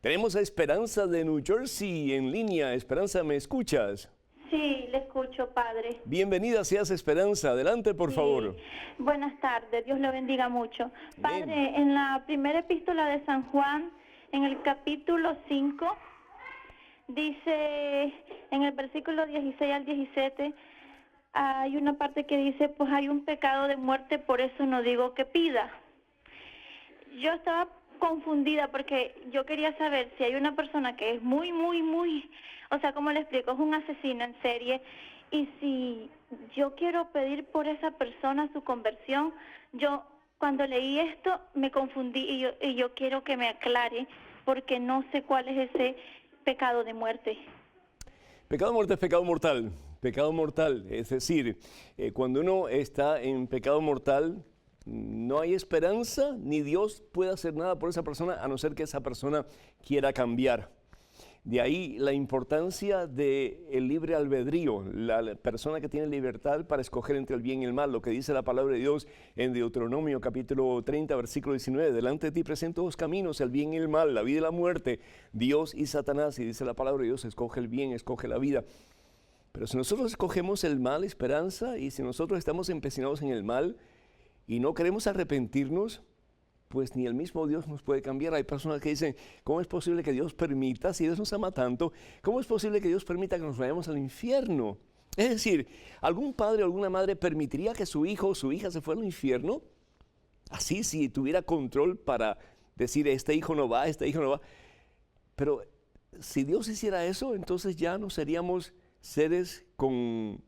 Tenemos a Esperanza de New Jersey en línea. Esperanza, ¿me escuchas? Sí, le escucho, padre. Bienvenida seas, Esperanza. Adelante, por favor. Buenas tardes, Dios lo bendiga mucho. Amén. Padre, en la primera epístola de San Juan, en el capítulo 5, dice, en el versículo 16 al 17, hay una parte que dice, pues hay un pecado de muerte, por eso no digo que pida. Yo estaba confundida porque yo quería saber si hay una persona que es muy, o sea, ¿cómo le explico? Es un asesino en serie, y si yo quiero pedir por esa persona su conversión, yo cuando leí esto me confundí y yo quiero que me aclare porque no sé cuál es ese pecado de muerte. Pecado de muerte es pecado mortal. Pecado mortal, es decir, cuando uno está en pecado mortal, no hay esperanza, ni Dios puede hacer nada por esa persona, a no ser que esa persona quiera cambiar. De ahí la importancia del libre albedrío, la persona que tiene libertad para escoger entre el bien y el mal, lo que dice la palabra de Dios en Deuteronomio capítulo 30, versículo 19, delante de ti presento dos caminos, el bien y el mal, la vida y la muerte, Dios y Satanás, y dice la palabra de Dios, escoge el bien, escoge la vida. Pero si nosotros escogemos el mal, esperanza, y si nosotros estamos empecinados en el mal y no queremos arrepentirnos, pues ni el mismo Dios nos puede cambiar. Hay personas que dicen, ¿cómo es posible que Dios permita, si Dios nos ama tanto, cómo es posible que Dios permita que nos vayamos al infierno? Es decir, ¿algún padre o alguna madre permitiría que su hijo o su hija se fuera al infierno? Así, si tuviera control para decir, este hijo no va, este hijo no va. Pero si Dios hiciera eso, entonces ya no seríamos seres con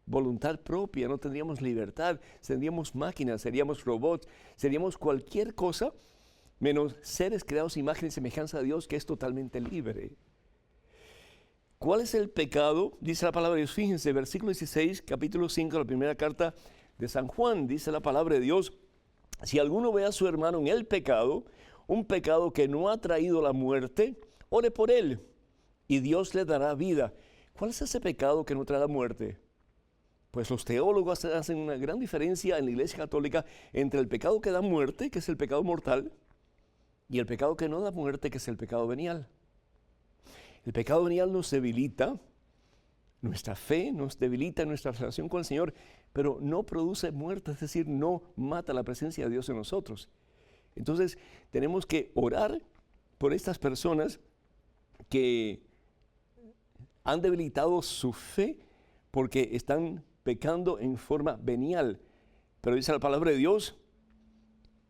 voluntad propia, no tendríamos libertad, seríamos máquinas, seríamos robots, seríamos cualquier cosa menos seres creados a imagen y semejanza de Dios, que es totalmente libre. ¿Cuál es el pecado? Dice la palabra de Dios, fíjense, versículo 16, capítulo 5, de la primera carta de San Juan, dice la palabra de Dios, si alguno ve a su hermano en el pecado, un pecado que no ha traído la muerte, ore por él y Dios le dará vida. ¿Cuál es ese pecado que no trae la muerte? Pues los teólogos hacen una gran diferencia en la Iglesia Católica entre el pecado que da muerte, que es el pecado mortal, y el pecado que no da muerte, que es el pecado venial. El pecado venial nos debilita, nuestra fe nos debilita nuestra relación con el Señor, pero no produce muerte, es decir, no mata la presencia de Dios en nosotros. Entonces, tenemos que orar por estas personas que han debilitado su fe porque están pecando en forma venial. Pero dice la palabra de Dios,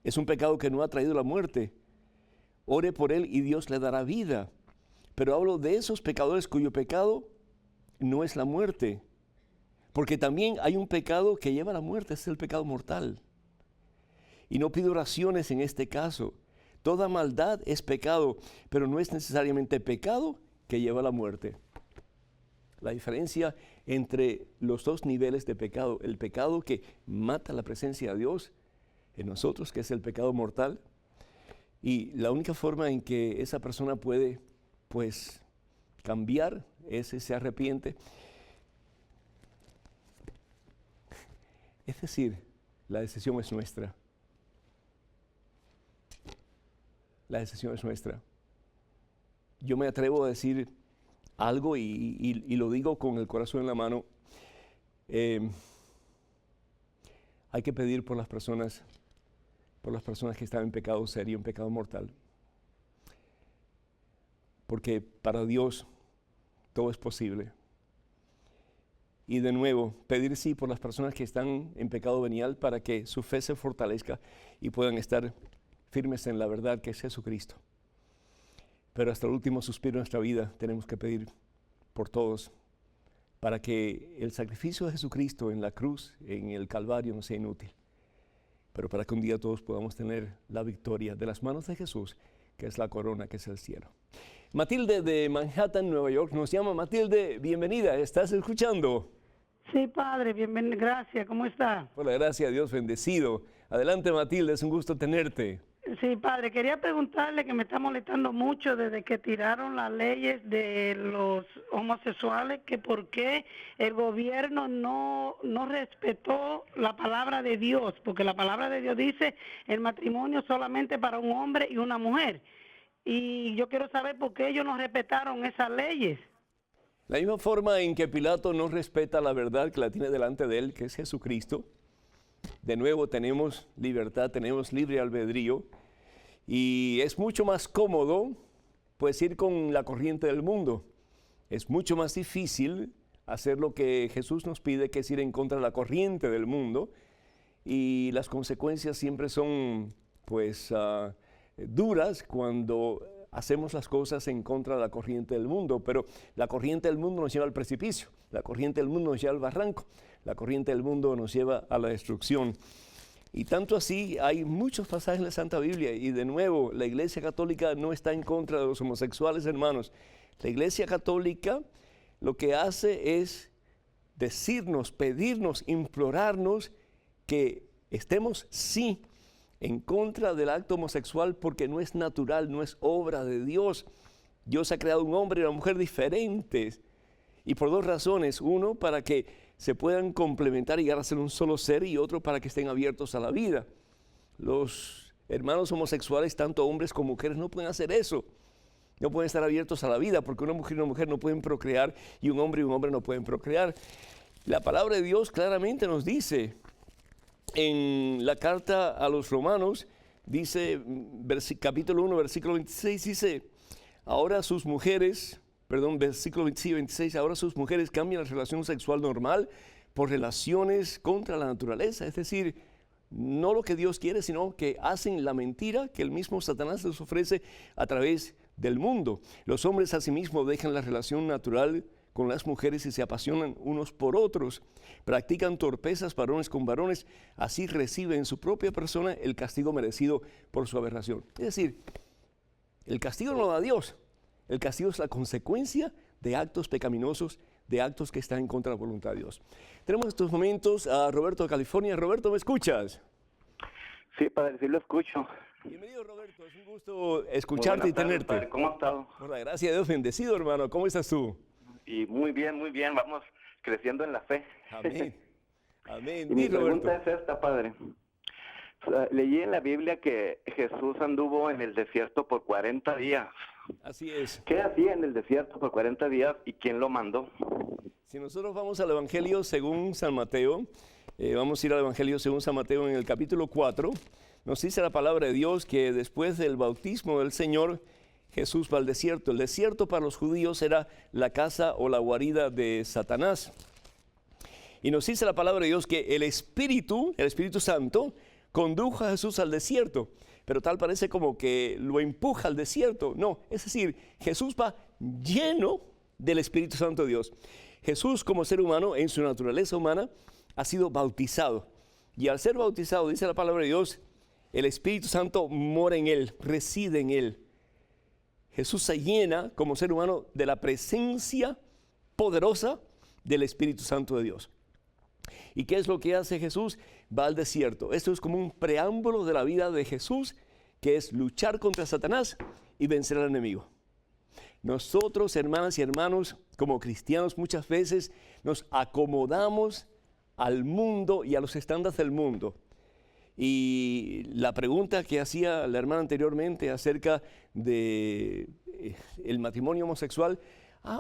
es un pecado que no ha traído la muerte. Ore por él y Dios le dará vida. Pero hablo de esos pecadores cuyo pecado no es la muerte. Porque también hay un pecado que lleva a la muerte, es el pecado mortal. Y no pido oraciones en este caso. Toda maldad es pecado, pero no es necesariamente pecado que lleva a la muerte. La diferencia entre los dos niveles de pecado, el pecado que mata la presencia de Dios en nosotros, que es el pecado mortal, y la única forma en que esa persona puede, pues, cambiar es si se arrepiente. Es decir, la decisión es nuestra. La decisión es nuestra. Yo me atrevo a decir algo y lo digo con el corazón en la mano. Hay que pedir por las personas que están en pecado serio, en pecado mortal. Porque para Dios todo es posible. Y de nuevo, pedir sí por las personas que están en pecado venial para que su fe se fortalezca y puedan estar firmes en la verdad que es Jesucristo. Pero hasta el último suspiro de nuestra vida tenemos que pedir por todos para que el sacrificio de Jesucristo en la cruz, en el Calvario, no sea inútil. Pero para que un día todos podamos tener la victoria de las manos de Jesús, que es la corona, que es el cielo. Matilde de Manhattan, Nueva York, nos llama. Matilde, bienvenida, ¿estás escuchando? Sí, padre, bienvenido, gracias, ¿cómo está? Por la gracia de Dios, bendecido. Adelante, Matilde, es un gusto tenerte. Sí, padre, quería preguntarle que me está molestando mucho desde que tiraron las leyes de los homosexuales, que por qué el gobierno no respetó la palabra de Dios, porque la palabra de Dios dice el matrimonio solamente para un hombre y una mujer. Y yo quiero saber por qué ellos no respetaron esas leyes. La misma forma en que Pilato no respeta la verdad que la tiene delante de él, que es Jesucristo. De nuevo tenemos libertad, tenemos libre albedrío y es mucho más cómodo pues ir con la corriente del mundo. Es mucho más difícil hacer lo que Jesús nos pide, que es ir en contra de la corriente del mundo, y las consecuencias siempre son pues duras cuando hacemos las cosas en contra de la corriente del mundo, pero la corriente del mundo nos lleva al precipicio, la corriente del mundo nos lleva al barranco, la corriente del mundo nos lleva a la destrucción. Y tanto así hay muchos pasajes en la Santa Biblia, y de nuevo la Iglesia Católica no está en contra de los homosexuales, hermanos. La Iglesia Católica lo que hace es decirnos, pedirnos, implorarnos que estemos sí en contra del acto homosexual, porque no es natural, no es obra de Dios. Dios ha creado un hombre y una mujer diferentes. Y por dos razones. Uno, para que se puedan complementar y llegar a ser un solo ser, y otro, para que estén abiertos a la vida. Los hermanos homosexuales, tanto hombres como mujeres, no pueden hacer eso. No pueden estar abiertos a la vida, porque una mujer y una mujer no pueden procrear, y un hombre no pueden procrear. La palabra de Dios claramente nos dice, en la carta a los Romanos, dice, capítulo 1, versículo 26, dice, ahora sus mujeres, versículo 26, ahora sus mujeres cambian la relación sexual normal por relaciones contra la naturaleza, es decir, no lo que Dios quiere, sino que hacen la mentira que el mismo Satanás les ofrece a través del mundo. Los hombres asimismo dejan la relación natural con las mujeres y se apasionan unos por otros. Practican torpezas varones con varones, así reciben en su propia persona el castigo merecido por su aberración. Es decir, el castigo no lo da Dios. El castigo es la consecuencia de actos pecaminosos, de actos que están en contra de la voluntad de Dios. Tenemos en estos momentos a Roberto de California. Roberto, ¿me escuchas? Sí, padre, sí lo escucho. Bienvenido, Roberto. Es un gusto escucharte y tenerte. Padre. ¿Cómo has estado? Por la gracia de Dios, bendecido, hermano. ¿Cómo estás tú? Y muy bien, vamos creciendo en la fe. Amén. Amén. Y mi pregunta es esta, padre. Leí en la Biblia que Jesús anduvo en el desierto por 40 días. Así es. ¿Qué hacía en el desierto por 40 días y quién lo mandó? Si nosotros vamos al Evangelio según San Mateo, vamos a ir al Evangelio según San Mateo en el capítulo 4, nos dice la palabra de Dios que después del bautismo del Señor, Jesús va al desierto. El desierto para los judíos era la casa o la guarida de Satanás. Y nos dice la palabra de Dios que el Espíritu Santo, condujo a Jesús al desierto, pero tal parece como que lo empuja al desierto. No, es decir, Jesús va lleno del Espíritu Santo de Dios. Jesús, como ser humano, en su naturaleza humana, ha sido bautizado. Y al ser bautizado, dice la palabra de Dios, el Espíritu Santo mora en él, reside en él. Jesús se llena como ser humano de la presencia poderosa del Espíritu Santo de Dios. ¿Y qué es lo que hace Jesús? Va al desierto. Esto es como un preámbulo de la vida de Jesús, que es luchar contra Satanás y vencer al enemigo. Nosotros, hermanas y hermanos, como cristianos, muchas veces nos acomodamos al mundo y a los estándares del mundo. Y la pregunta que hacía la hermana anteriormente acerca de el matrimonio homosexual,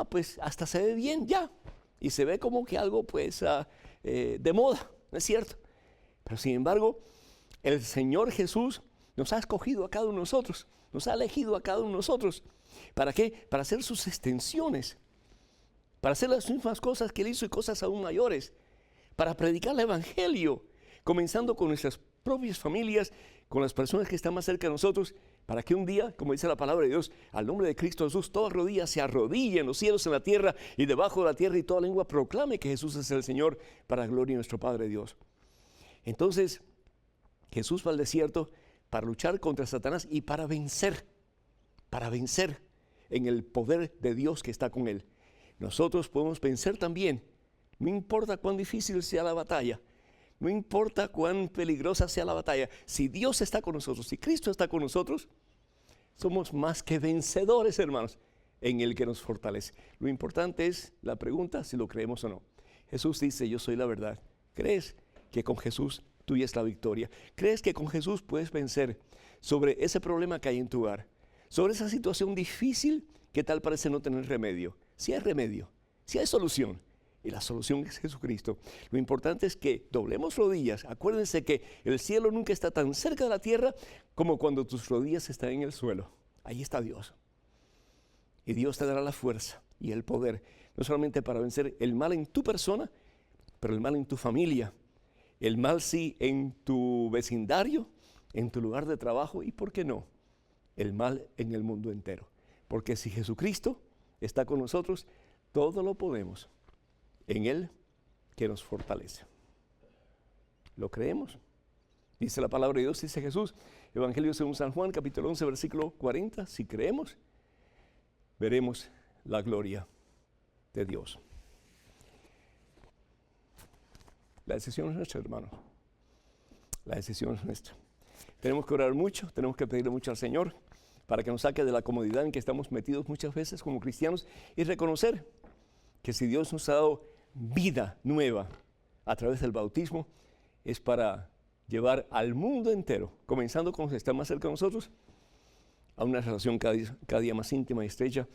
pues hasta se ve bien ya, y se ve como que algo pues de moda, ¿no es cierto? Pero sin embargo, el Señor Jesús nos ha escogido a cada uno de nosotros, nos ha elegido a cada uno de nosotros. ¿Para qué? Para hacer sus extensiones, para hacer las mismas cosas que Él hizo y cosas aún mayores, para predicar el Evangelio, comenzando con nuestras propias familias, con las personas que están más cerca de nosotros, para que un día, como dice la palabra de Dios, al nombre de Cristo Jesús, toda rodilla se arrodille en los cielos, en la tierra y debajo de la tierra, y toda lengua proclame que Jesús es el Señor, para la gloria de nuestro Padre Dios. Entonces, Jesús va al desierto para luchar contra Satanás y para vencer en el poder de Dios que está con él. Nosotros podemos vencer también, no importa cuán difícil sea la batalla, no importa cuán peligrosa sea la batalla, si Dios está con nosotros, si Cristo está con nosotros, somos más que vencedores, hermanos, en el que nos fortalece. Lo importante es la pregunta si lo creemos o no. Jesús dice, yo soy la verdad. ¿Crees que con Jesús tuya es la victoria? ¿Crees que con Jesús puedes vencer sobre ese problema que hay en tu hogar? Sobre esa situación difícil que tal parece no tener remedio. Si hay remedio, si hay solución, y la solución es Jesucristo. Lo importante es que doblemos rodillas. Acuérdense que el cielo nunca está tan cerca de la tierra como cuando tus rodillas están en el suelo. Ahí está Dios. Y Dios te dará la fuerza y el poder, no solamente para vencer el mal en tu persona, pero el mal en tu familia. El mal sí en tu vecindario, en tu lugar de trabajo y, ¿por qué no?, el mal en el mundo entero. Porque si Jesucristo está con nosotros, todo lo podemos en Él que nos fortalece. ¿Lo creemos? Dice la palabra de Dios, dice Jesús, Evangelio según San Juan, capítulo 11, versículo 40. Si creemos, veremos la gloria de Dios. La decisión es nuestra, hermano. La decisión es nuestra. Tenemos que orar mucho, tenemos que pedirle mucho al Señor para que nos saque de la comodidad en que estamos metidos muchas veces como cristianos y reconocer que si Dios nos ha dado vida nueva a través del bautismo, es para llevar al mundo entero, comenzando con los que están más cerca de nosotros, a una relación cada día más íntima y estrecha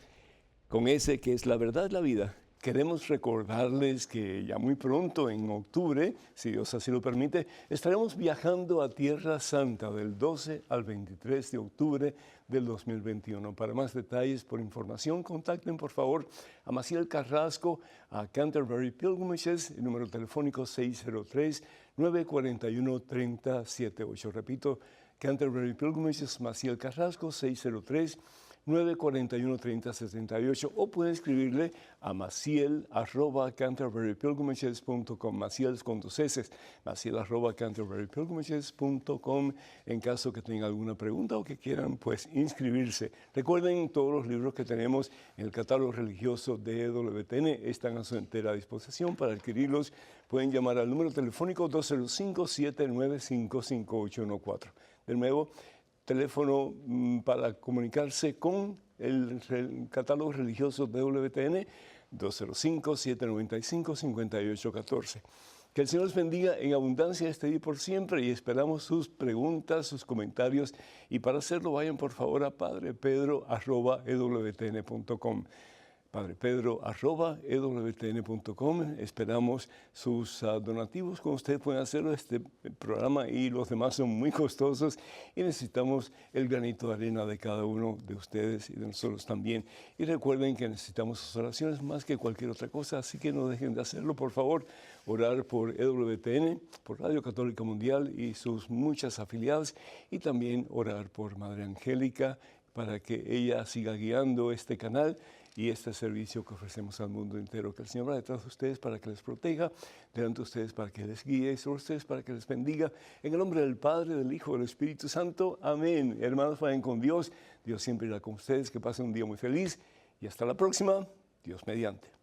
con ese que es la verdad de la vida. Queremos recordarles que ya muy pronto, en octubre, si Dios así lo permite, estaremos viajando a Tierra Santa del 12 al 23 de octubre del 2021. Para más detalles, por información, contacten por favor a Maciel Carrasco, a Canterbury Pilgrimages, el número telefónico 603-941-3078. Repito, Canterbury Pilgrimages, Maciel Carrasco, 603-941-3078, o puede escribirle a maciel@canterburypilgrimages.com, Maciel con dos S, maciel@canterburypilgrimages.com, en caso que tengan alguna pregunta o que quieran pues inscribirse. Recuerden, todos los libros que tenemos en el catálogo religioso de EWTN están a su entera disposición. Para adquirirlos pueden llamar al número telefónico 205-795-5814. De nuevo, teléfono para comunicarse con el catálogo religioso de WTN, 205-795-5814. Que el Señor les bendiga en abundancia este día y por siempre, y esperamos sus preguntas, sus comentarios, y para hacerlo vayan por favor a padrepedro@ewtn.com. padrepedro@ewtn.com. Esperamos sus donativos. Con ustedes pueden hacerlo. Este programa y los demás son muy costosos y necesitamos el granito de arena de cada uno de ustedes y de nosotros también. Y recuerden que necesitamos sus oraciones más que cualquier otra cosa, así que no dejen de hacerlo, por favor. Orar por EWTN, por Radio Católica Mundial y sus muchas afiliadas, y también orar por Madre Angélica para que ella siga guiando este canal y este servicio que ofrecemos al mundo entero. Que el Señor va detrás de ustedes para que les proteja, delante de ustedes para que les guíe, y sobre ustedes para que les bendiga. En el nombre del Padre, del Hijo y del Espíritu Santo. Amén. Hermanos, vayan con Dios. Dios siempre irá con ustedes. Que pasen un día muy feliz y hasta la próxima. Dios mediante.